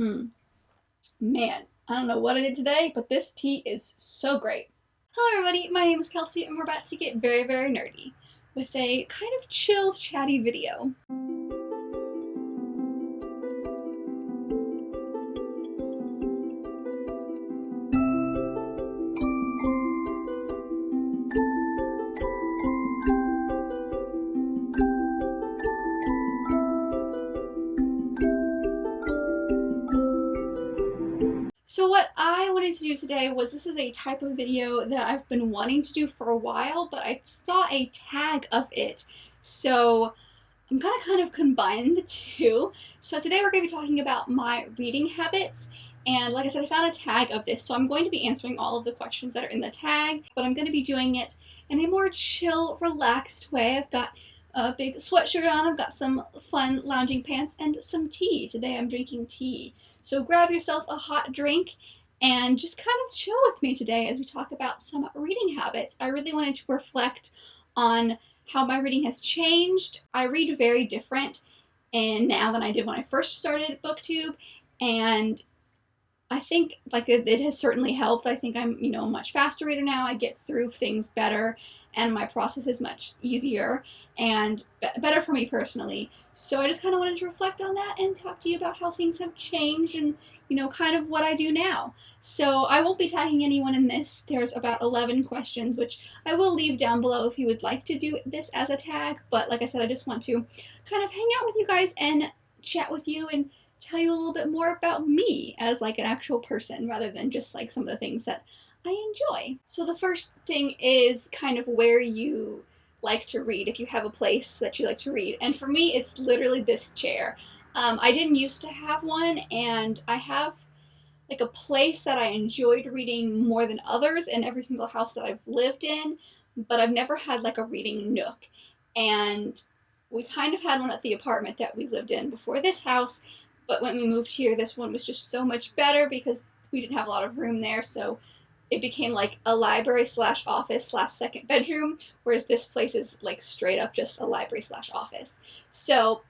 Man, I don't know what I did today, but this tea is so great. Hello everybody, my name is Kelsey and we're about to get very, very nerdy with a kind of chill, chatty video. So what I wanted to do today was, this is a type of video that I've been wanting to do for a while, but I saw a tag of it. So I'm gonna kind of combine the two. So today we're gonna be talking about my reading habits. And like I said, I found a tag of this, so I'm going to be answering all of the questions that are in the tag, but I'm gonna be doing it in a more chill, relaxed way. I've got a big sweatshirt on, I've got some fun lounging pants, and some tea. Today I'm drinking tea. So grab yourself a hot drink and just kind of chill with me today as we talk about some reading habits. I really wanted to reflect on how my reading has changed. I read very different and now than I did when I first started BookTube, and I think like it has certainly helped. I think I'm, a much faster reader now. I get through things better and my process is much easier and better for me personally. So I just kind of wanted to reflect on that and talk to you about how things have changed and, kind of what I do now. So I won't be tagging anyone in this. There's about 11 questions, which I will leave down below if you would like to do this as a tag. But like I said, I just want to kind of hang out with you guys and chat with you and tell you a little bit more about me as like an actual person rather than just like some of the things that I enjoy. So the first thing is kind of where you like to read, if you have a place that you like to read. And for me, it's literally this chair. I didn't used to have one, and I have like a place that I enjoyed reading more than others in every single house that I've lived in, but I've never had like a reading nook. And we kind of had one at the apartment that we lived in before this house, but when we moved here, this one was just so much better because we didn't have a lot of room there, so it became like a library slash office slash second bedroom, whereas this place is like straight up just a library slash office. So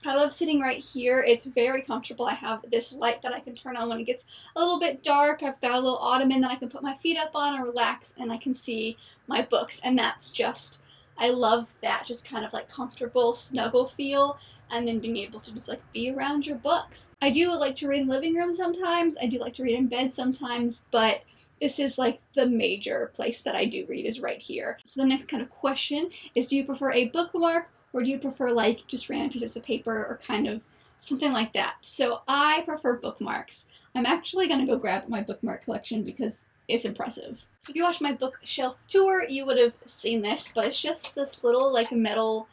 I love sitting right here. It's very comfortable. I have this light that I can turn on when it gets a little bit dark. I've got a little ottoman that I can put my feet up on and relax, and I can see my books, and that's just, I love that, just kind of like comfortable snuggle feel, and then being able to just like be around your books. I do like to read in the living room sometimes. I do like to read in bed sometimes, but this is like the major place that I do read is right here. So the next kind of question is, do you prefer a bookmark or do you prefer like just random pieces of paper or kind of something like that? So I prefer bookmarks. I'm actually gonna go grab my bookmark collection because it's impressive. So if you watched my bookshelf tour, you would have seen this, but it's just this little like metal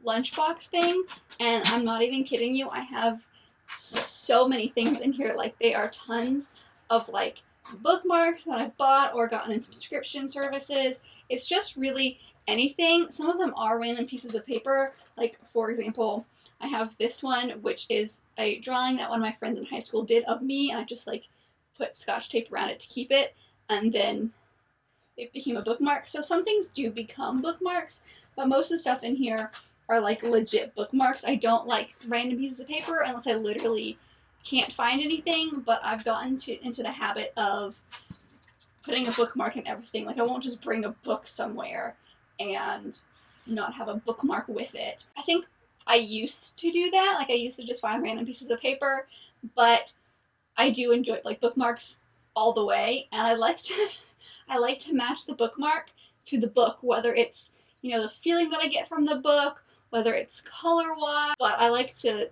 lunchbox thing, and I'm not even kidding you. I have so many things in here. Like, they are tons of like bookmarks that I've bought or gotten in subscription services. It's just really anything. Some of them are random pieces of paper. Like, for example, I have this one, which is a drawing that one of my friends in high school did of me, and I just like put scotch tape around it to keep it, and then it became a bookmark. So some things do become bookmarks, but most of the stuff in here are like legit bookmarks. I don't like random pieces of paper unless I literally can't find anything, but I've gotten into the habit of putting a bookmark in everything. Like, I won't just bring a book somewhere and not have a bookmark with it. I think I used to do that. Like, I used to just find random pieces of paper, but I do enjoy like bookmarks all the way, and I like to match the bookmark to the book, whether it's, the feeling that I get from the book, whether it's color-wise, but I like to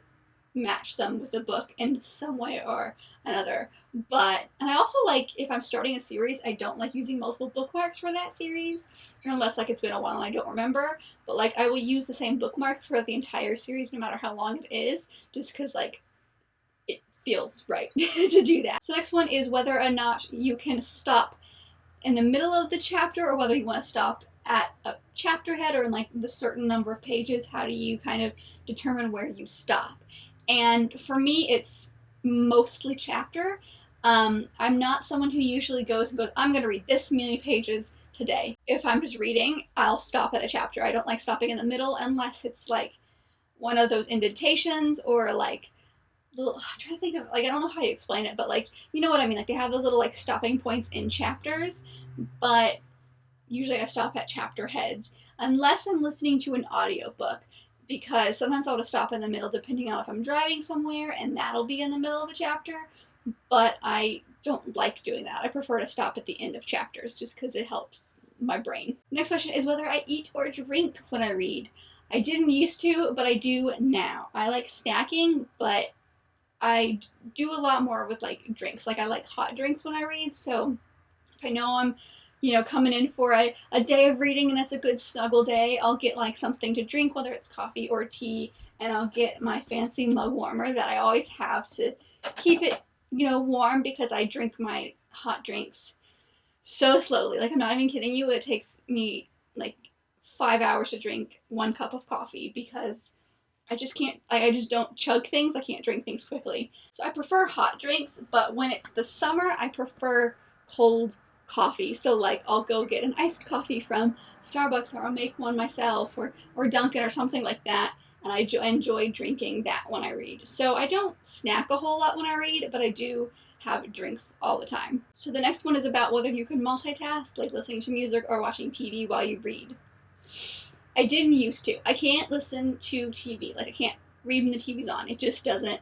match them with the book in some way or another. And I also like, if I'm starting a series, I don't like using multiple bookmarks for that series, unless like it's been a while and I don't remember, but like I will use the same bookmark for the entire series no matter how long it is, just because like it feels right to do that. So next one is whether or not you can stop in the middle of the chapter or whether you want to stop at a chapter head or in like the certain number of pages. How do you kind of determine where you stop? And for me, it's mostly chapter. I'm not someone who usually goes, I'm going to read this many pages today. If I'm just reading, I'll stop at a chapter. I don't like stopping in the middle unless it's like one of those indentations or like little, I'm trying to think of, like, I don't know how to explain it, but like, you know what I mean? Like, they have those little like stopping points in chapters, but usually I stop at chapter heads unless I'm listening to an audiobook, because sometimes I'll just stop in the middle depending on if I'm driving somewhere and that'll be in the middle of a chapter, but I don't like doing that. I prefer to stop at the end of chapters just because it helps my brain. Next question is whether I eat or drink when I read. I didn't used to, but I do now. I like snacking, but I do a lot more with like drinks. Like I like hot drinks when I read, so if I know I'm, coming in for a day of reading and it's a good snuggle day, I'll get like something to drink, whether it's coffee or tea, and I'll get my fancy mug warmer that I always have to keep it, warm, because I drink my hot drinks so slowly. Like, I'm not even kidding you. It takes me like 5 hours to drink 1 cup of coffee because I just can't, I just don't chug things. I can't drink things quickly. So I prefer hot drinks, but when it's the summer, I prefer cold coffee. So like I'll go get an iced coffee from Starbucks, or I'll make one myself, or Dunkin' or something like that. And I enjoy drinking that when I read. So I don't snack a whole lot when I read, but I do have drinks all the time. So the next one is about whether you can multitask, like listening to music or watching TV while you read. I didn't used to. I can't listen to TV. Like, I can't read when the TV's on. It just doesn't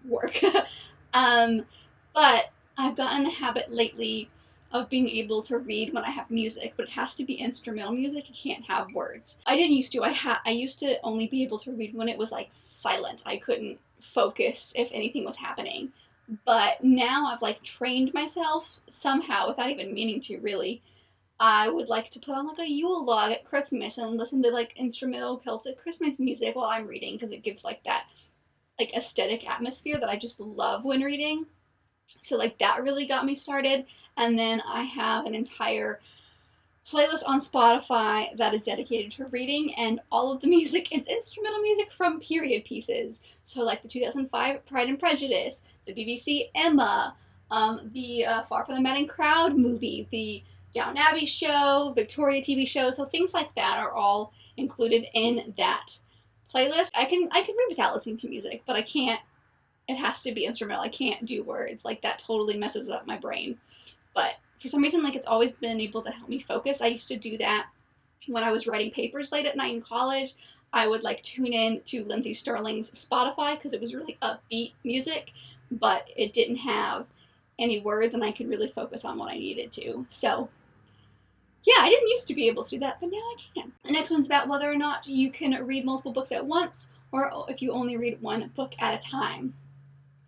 work. But I've gotten in the habit lately of being able to read when I have music, but it has to be instrumental music. It can't have words. I didn't used to. I used to only be able to read when it was like silent. I couldn't focus if anything was happening. But now I've like trained myself somehow, without even meaning to really. I would like to put on like a Yule log at Christmas and listen to like instrumental Celtic Christmas music while I'm reading, because it gives like that like aesthetic atmosphere that I just love when reading. So like that really got me started. And then I have an entire playlist on Spotify that is dedicated to reading, and all of the music, it's instrumental music from period pieces. So like the 2005 Pride and Prejudice, the BBC Emma, the Far From the Madding Crowd movie, the Downton Abbey show, Victoria TV show. So things like that are all included in that playlist. I can read without listening to music, but I can't. It has to be instrumental. I can't do words. Like, that totally messes up my brain. But for some reason, like, it's always been able to help me focus. I used to do that when I was writing papers late at night in college. I would like tune in to Lindsay Sterling's Spotify because it was really upbeat music, but it didn't have any words, and I could really focus on what I needed to. So yeah, I didn't used to be able to do that, but now I can. The next one's about whether or not you can read multiple books at once, or if you only read one book at a time.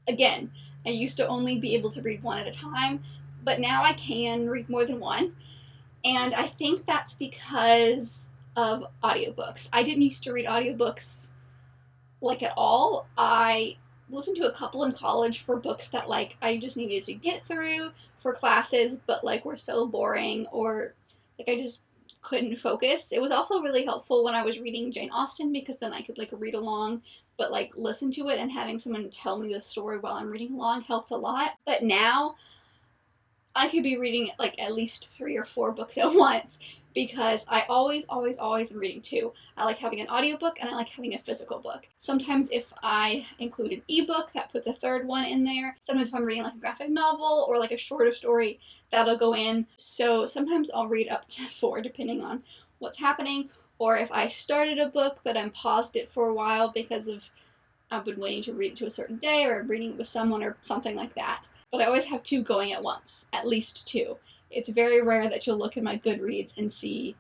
Again, I used to only be able to read one at a time, but now I can read more than one. And I think that's because of audiobooks. I didn't used to read audiobooks like at all. I listened to a couple in college for books that like I just needed to get through for classes, but like were so boring, or like I just couldn't focus. It was also really helpful when I was reading Jane Austen, because then I could like read along, but like listen to it, and having someone tell me the story while I'm reading along helped a lot. But now I could be reading like at least 3 or 4 books at once, because I always am reading two. I like having an audiobook, and I like having a physical book. Sometimes if I include an ebook, that puts a third one in there. Sometimes if I'm reading like a graphic novel or like a shorter story, that'll go in. So sometimes I'll read up to 4 depending on what's happening, or if I started a book but I'm paused it for a while because of I've been waiting to read it to a certain day, or I'm reading it with someone or something like that. But I always have 2 going at once, at least 2. It's very rare that you'll look at my Goodreads and see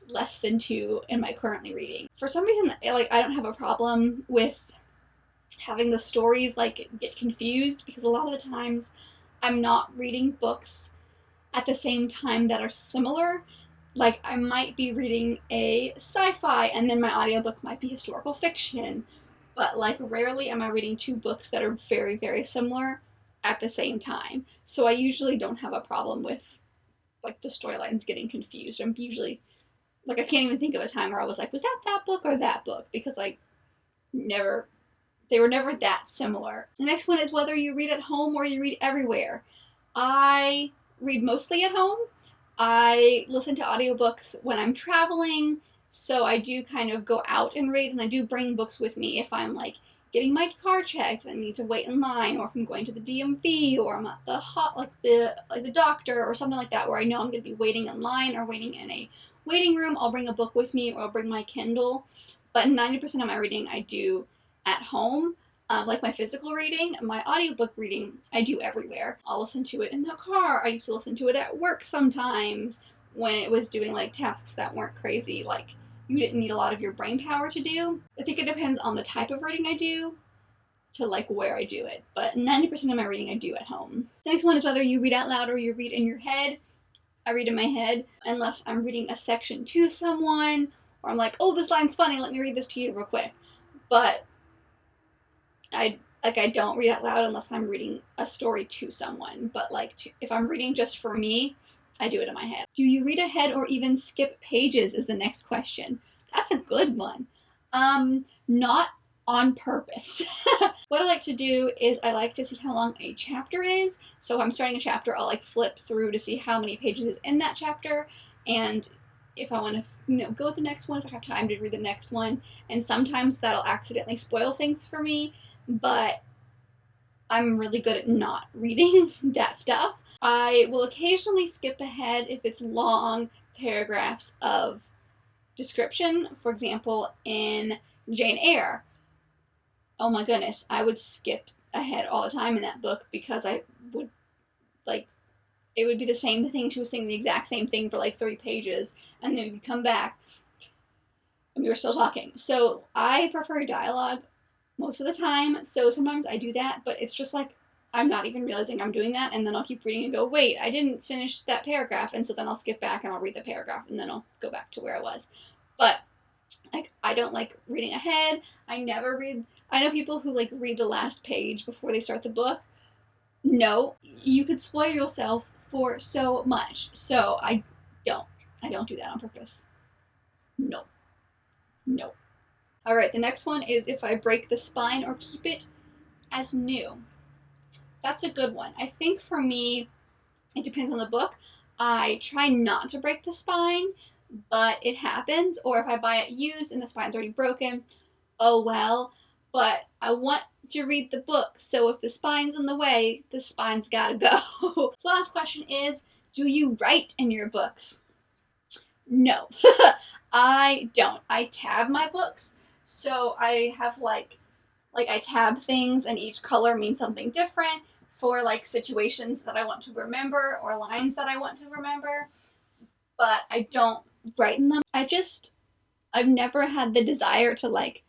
less than 2 in my currently reading. For some reason, like, I don't have a problem with having the stories like get confused, because a lot of the times I'm not reading books at the same time that are similar. Like, I might be reading a sci-fi and then my audiobook might be historical fiction, but like rarely am I reading 2 books that are very, very similar at the same time. So I usually don't have a problem with like the storylines getting confused. I'm usually like, I can't even think of a time where I was like, was that book or that book? Because like they were never that similar. The next one is whether you read at home or you read everywhere. I read mostly at home. I listen to audiobooks when I'm traveling, so I do kind of go out and read, and I do bring books with me if I'm like getting my car checked and I need to wait in line, or if I'm going to the DMV, or I'm at the doctor or something like that where I know I'm going to be waiting in line or waiting in a waiting room, I'll bring a book with me or I'll bring my Kindle. But 90% of my reading I do at home. Like my physical reading, my audiobook reading, I do everywhere. I'll listen to it in the car. I used to listen to it at work sometimes when it was doing like tasks that weren't crazy, like you didn't need a lot of your brain power to do. I think it depends on the type of reading I do to like where I do it, but 90% of my reading I do at home. The next one is whether you read out loud or you read in your head. I read in my head unless I'm reading a section to someone, or I'm like, oh, this line's funny, let me read this to you real quick. But I don't read out loud unless I'm reading a story to someone. But if I'm reading just for me, I do it in my head. Do you read ahead or even skip pages is the next question. That's a good one. Not on purpose. What I like to do is I like to see how long a chapter is. So if I'm starting a chapter, I'll like flip through to see how many pages is in that chapter, and if I want to, go with the next one, if I have time to read the next one. And sometimes that'll accidentally spoil things for me, but I'm really good at not reading that stuff. I will occasionally skip ahead if it's long paragraphs of description. For example, in Jane Eyre, oh my goodness, I would skip ahead all the time in that book because I would, it would be the same thing. She was saying the exact same thing for like 3 pages, and then we'd come back and we were still talking. So I prefer dialogue most of the time, so sometimes I do that, but it's just like I'm not even realizing I'm doing that, and then I'll keep reading and go, wait, I didn't finish that paragraph, and so then I'll skip back and I'll read the paragraph, and then I'll go back to where I was. But I don't like reading ahead. I know people who like read the last page before they start the book. No, you could spoil yourself for so much. So I don't do that on purpose. No. All right, the next one is if I break the spine or keep it as new. That's a good one. I think for me, it depends on the book. I try not to break the spine, but it happens. Or if I buy it used and the spine's already broken, oh well. But I want to read the book, so if the spine's in the way, the spine's gotta go. So last question is, do you write in your books? No, I don't. I tab my books, so I have like I tab things, and each color means something different for like situations that I want to remember or lines that I want to remember, but I don't write in them. I've never had the desire to like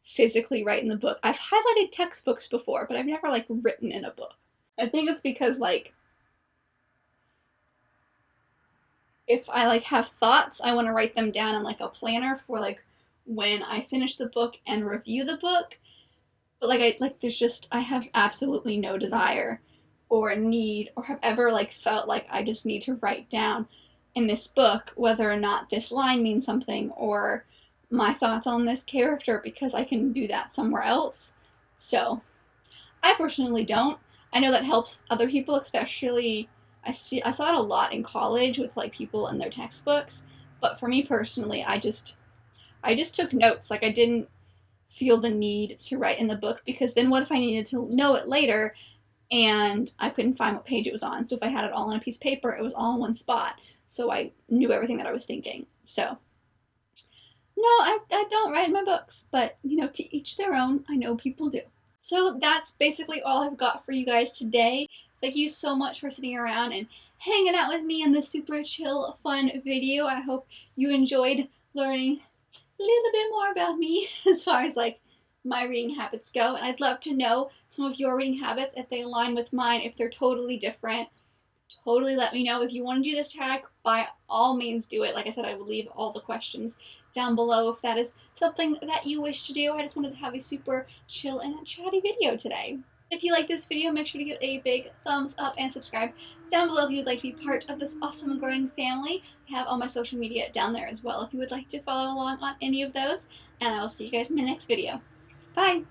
physically write in the book. I've highlighted textbooks before, but I've never like written in a book. I think it's because like if I like have thoughts, I want to write them down in like a planner for like when I finish the book and review the book. But I have absolutely no desire or need or have ever like felt like I just need to write down in this book whether or not this line means something or my thoughts on this character, because I can do that somewhere else. So I personally don't. I know that helps other people, especially I saw it a lot in college with like people in their textbooks, but for me personally, I just took notes. Like I didn't feel the need to write in the book, because then what if I needed to know it later and I couldn't find what page it was on? So if I had it all on a piece of paper, it was all in one spot, so I knew everything that I was thinking. So no, I don't write in my books, but to each their own. I know people do. So that's basically all I've got for you guys today. Thank you so much for sitting around and hanging out with me in this super chill, fun video. I hope you enjoyed learning a little bit more about me as far as like my reading habits go. And I'd love to know some of your reading habits, if they align with mine, if they're totally different. Totally let me know. If you want to do this tag, by all means do it. Like I said, I will leave all the questions down below if that is something that you wish to do. I just wanted to have a super chill and chatty video today. If you like this video, make sure to give a big thumbs up and subscribe down below if you would like to be part of this awesome and growing family. I have all my social media down there as well if you would like to follow along on any of those. And I will see you guys in my next video. Bye!